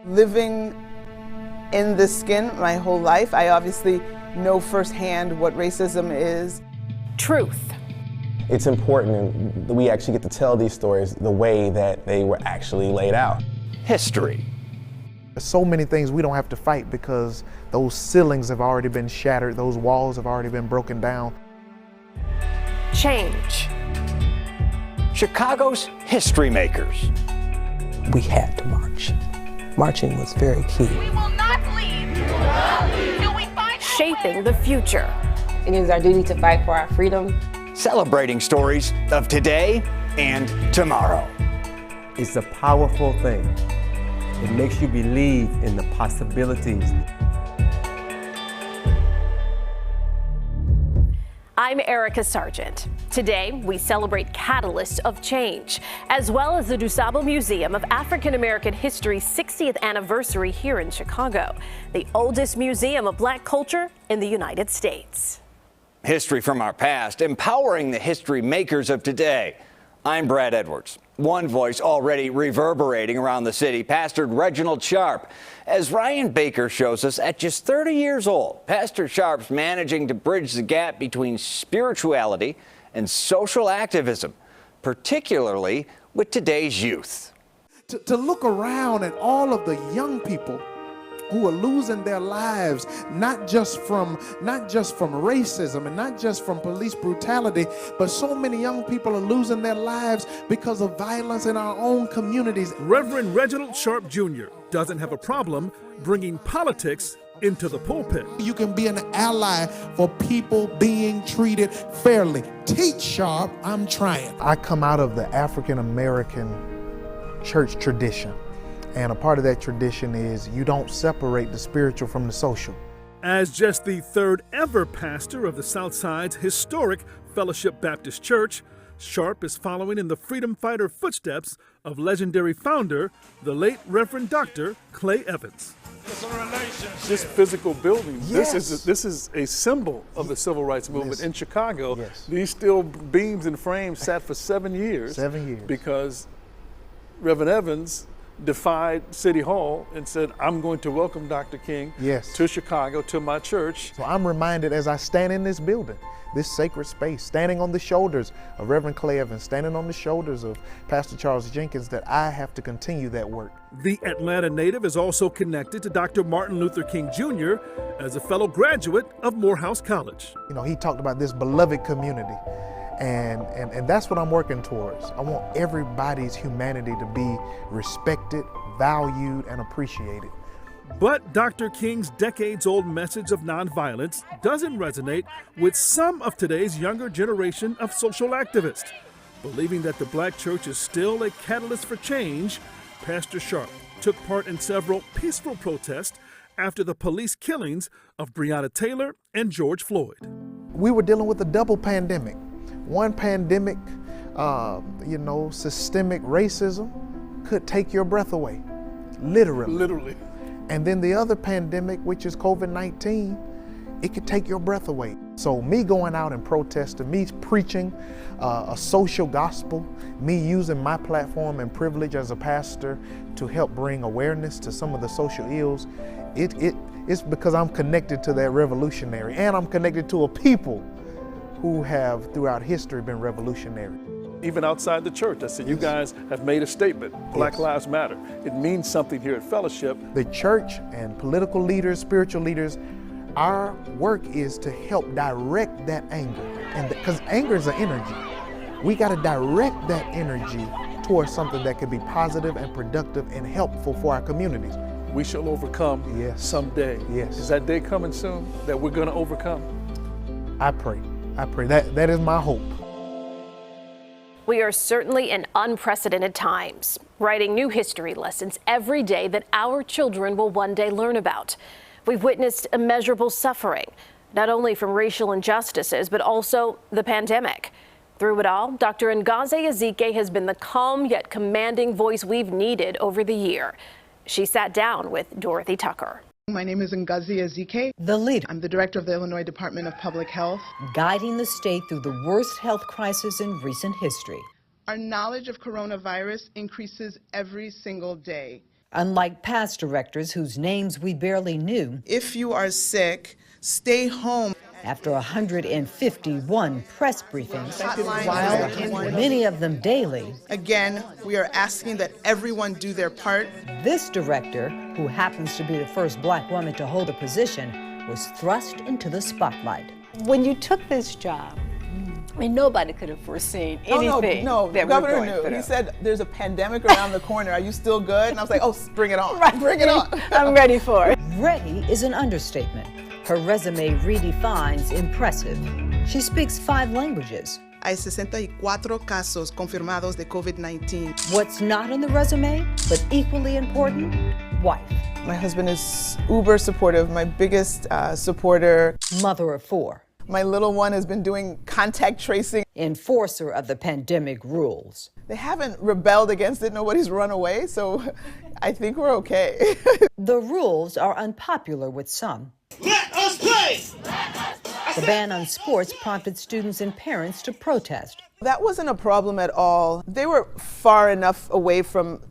Living in this skin my whole life, I obviously know firsthand what racism is. Truth. It's important that we actually get to tell these stories the way that they were actually laid out. History. There's so many things we don't have to fight because those ceilings have already been shattered, those walls have already been broken down. Change. Chicago's history makers. We had to march. Marching was very key. We will not leave. We will not leave. Till we find Shaping the future. It is our duty to fight for our freedom. Celebrating stories of today and tomorrow. It's a powerful thing. It makes you believe in the possibilities. I'm Erica Sargent. Today, we celebrate catalysts of change, as well as the DuSable Museum of African American History's 60th anniversary here in Chicago, the oldest museum of Black culture in the United States. History from our past, empowering the history makers of today. I'm Brad Edwards. One voice already reverberating around the city, Pastor Reginald Sharpe. As Ryan Baker shows us, at just 30 years old, Pastor Sharpe's managing to bridge the gap between spirituality and social activism, particularly with today's youth. To look around at all of the young people who are losing their lives, not just from racism and not just from police brutality, but so many young people are losing their lives because of violence in our own communities. Reverend Reginald Sharpe Jr. doesn't have a problem bringing politics into the pulpit. You can be an ally for people being treated fairly. Teach Sharpe, I'm trying. I come out of the African American church tradition. And a part of that tradition is you don't separate the spiritual from the social. As just the third ever pastor of the Southside's historic Fellowship Baptist Church, Sharpe is following in the freedom fighter footsteps of legendary founder, the late Reverend Dr. Clay Evans. This physical building, yes. this is a symbol of the civil rights movement in Chicago. Yes. These steel beams and frames sat for 7 years. 7 years. Because Reverend Evans defied City Hall and said, I'm going to welcome Dr. King to Chicago, to my church. So I'm reminded as I stand in this building, this sacred space, standing on the shoulders of Reverend Clay Evans, standing on the shoulders of Pastor Charles Jenkins, that I have to continue that work. The Atlanta native is also connected to Dr. Martin Luther King Jr. as a fellow graduate of Morehouse College. You know, he talked about this beloved community. And that's what I'm working towards. I want everybody's humanity to be respected, valued, and appreciated. But Dr. King's decades-old message of nonviolence doesn't resonate with some of today's younger generation of social activists. Believing that the Black church is still a catalyst for change, Pastor Sharpe took part in several peaceful protests after the police killings of Breonna Taylor and George Floyd. We were dealing with a double pandemic. One pandemic, systemic racism could take your breath away, literally. And then the other pandemic, which is COVID-19, it could take your breath away. So me going out and protesting, me preaching a social gospel, me using my platform and privilege as a pastor to help bring awareness to some of the social ills, it's because I'm connected to that revolutionary, and I'm connected to a people who have throughout history been revolutionary. Even outside the church, I said, you guys have made a statement, Black Lives Matter. It means something here at Fellowship. The church and political leaders, spiritual leaders, our work is to help direct that anger. And because anger is an energy, we got to direct that energy towards something that could be positive and productive and helpful for our communities. We shall overcome someday. Yes. Is that day coming soon, that we're going to overcome? I pray that is my hope. We are certainly in unprecedented times, writing new history lessons every day that our children will one day learn about. We've witnessed immeasurable suffering, not only from racial injustices, but also the pandemic. Through it all, Dr. Ngozi Ezike has been the calm yet commanding voice we've needed over the year. She sat down with Dorothy Tucker. My name is Ngozi Ezike. The leader. I'm the director of the Illinois Department of Public Health. Guiding the state through the worst health crisis in recent history. Our knowledge of coronavirus increases every single day. Unlike past directors whose names we barely knew, if you are sick, stay home. After 151 press briefings, many of them daily, again, we are asking that everyone do their part. This director, who happens to be the first black woman to hold a position, was thrust into the spotlight. When you took this job, I mean, nobody could have foreseen anything. No, the governor knew. He said, there's a pandemic around the corner. Are you still good? And I was like, oh, bring it on. Right. Bring it on. I'm ready for it. Ready is an understatement. Her resume redefines impressive. She speaks 5 languages. Hay 64 casos confirmados de COVID-19. What's not on the resume, but equally important, wife. My husband is uber supportive, my biggest supporter. Mother of 4. My little one has been doing contact tracing. Enforcer of the pandemic rules. They haven't rebelled against it, nobody's run away, so I think we're okay. The rules are unpopular with some. Let us play! The ban on sports prompted students and parents to protest. That wasn't a problem at all. They were far enough away from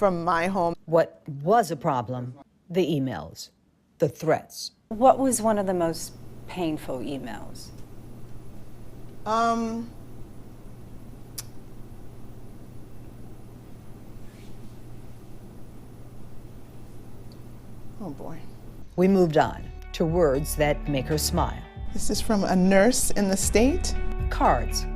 my home. What was a problem? The emails, the threats. What was one of the most painful emails? Oh boy. We moved on to words that make her smile. This is from a nurse in the state. Cards,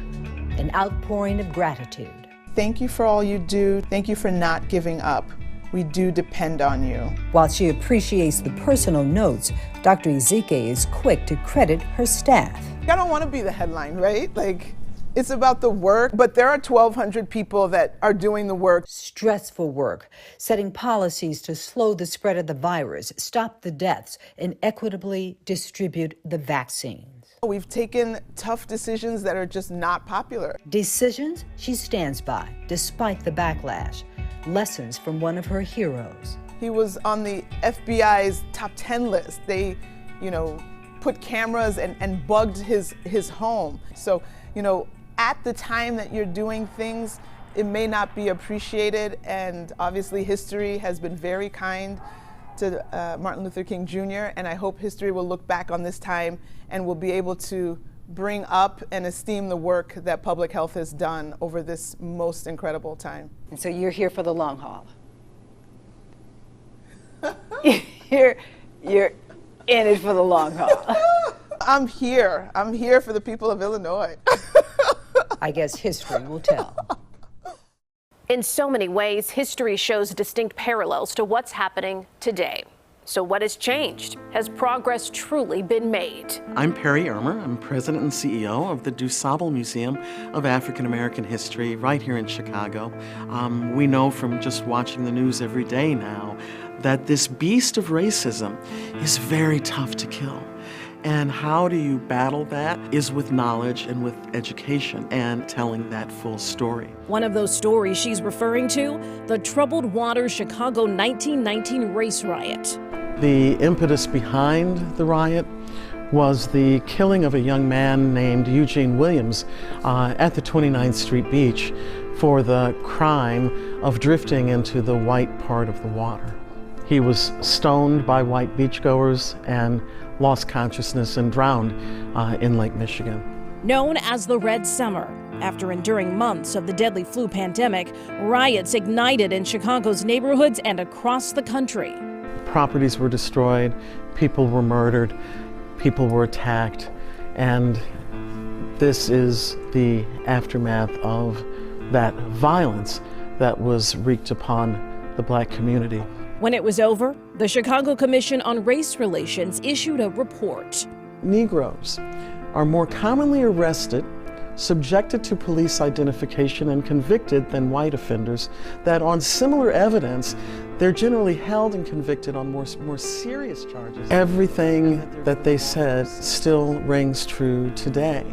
an outpouring of gratitude. Thank you for all you do. Thank you for not giving up. We do depend on you. While she appreciates the personal notes, Dr. Ezike is quick to credit her staff. I don't want to be the headline, right? Like, it's about the work, but there are 1,200 people that are doing the work. Stressful work, setting policies to slow the spread of the virus, stop the deaths, and equitably distribute the vaccines. We've taken tough decisions that are just not popular. Decisions she stands by, despite the backlash. Lessons from one of her heroes. He was on the FBI's top 10 list. They, put cameras and bugged his home. So, at the time that you're doing things, it may not be appreciated, and obviously history has been very kind to Martin Luther King Jr., and I hope history will look back on this time and will be able to bring up and esteem the work that public health has done over this most incredible time. And so you're here for the long haul. you're in it for the long haul. I'm here for the people of Illinois. I guess history will tell. In so many ways, history shows distinct parallels to what's happening today. So what has changed? Has progress truly been made? I'm Perry Ermer. I'm president and CEO of the DuSable Museum of African American History right here in Chicago. We know from just watching the news every day now that this beast of racism is very tough to kill. And how do you battle that is with knowledge and with education and telling that full story. One of those stories she's referring to, the troubled waters Chicago 1919 race riot. The impetus behind the riot was the killing of a young man named Eugene Williams at the 29th Street Beach for the crime of drifting into the white part of the water. He was stoned by white beachgoers and lost consciousness and drowned in Lake Michigan. Known as the Red Summer, after enduring months of the deadly flu pandemic, riots ignited in Chicago's neighborhoods and across the country. Properties were destroyed, people were murdered, people were attacked, and this is the aftermath of that violence that was wreaked upon the black community. When it was over, the Chicago Commission on Race Relations issued a report. Negroes are more commonly arrested, subjected to police identification, and convicted than white offenders, that on similar evidence, they're generally held and convicted on more serious charges. Everything that they said still rings true today,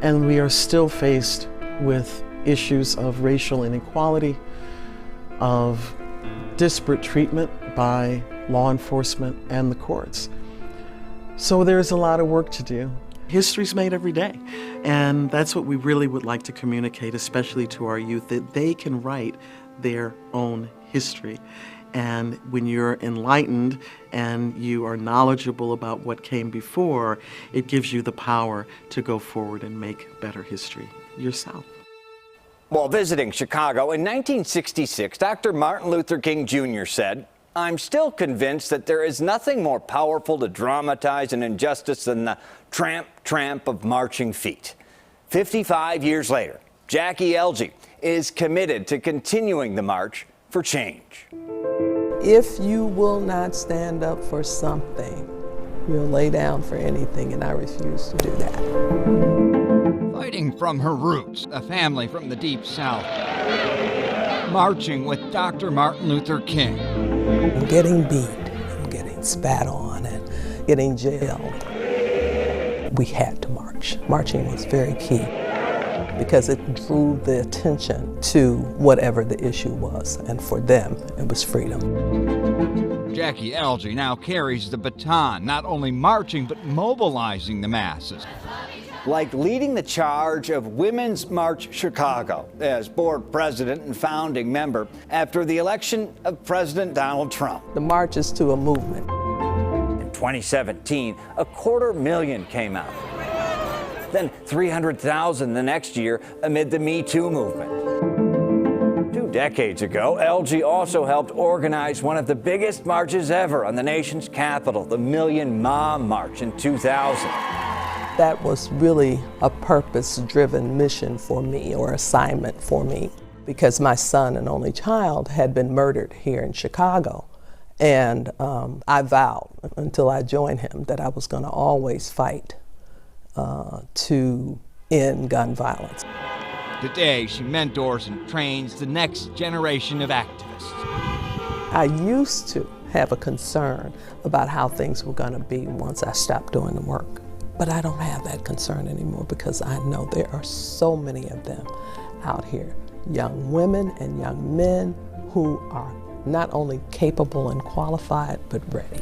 and we are still faced with issues of racial inequality, of disparate treatment by law enforcement and the courts. So there's a lot of work to do. History's made every day, and that's what we really would like to communicate, especially to our youth, that they can write their own history. And when you're enlightened and you are knowledgeable about what came before, it gives you the power to go forward and make better history yourself. While visiting Chicago in 1966, Dr. Martin Luther King Jr. said, "I'm still convinced that there is nothing more powerful to dramatize an injustice than the tramp, tramp of marching feet." 55 years later, Jaquie Algee is committed to continuing the march for change. If you will not stand up for something, you'll lay down for anything, and I refuse to do that. Fighting from her roots, a family from the Deep South, marching with Dr. Martin Luther King. Getting beat, and getting spat on, and getting jailed. We had to march. Marching was very key because it drew the attention to whatever the issue was, and for them, it was freedom. Jaquie Algee now carries the baton, not only marching, but mobilizing the masses. Like leading the charge of Women's March Chicago as board president and founding member after the election of President Donald Trump. The march is to a movement. In 2017, 250,000 came out. Then 300,000 the next year amid the Me Too movement. 2 decades ago, Algee also helped organize one of the biggest marches ever on the nation's capital, the Million Mom March in 2000. That was really a purpose-driven mission for me, or assignment for me, because my son and only child had been murdered here in Chicago. And I vowed until I joined him that I was going to always fight to end gun violence. Today, she mentors and trains the next generation of activists. I used to have a concern about how things were going to be once I stopped doing the work. But I don't have that concern anymore because I know there are so many of them out here, young women and young men who are not only capable and qualified, but ready.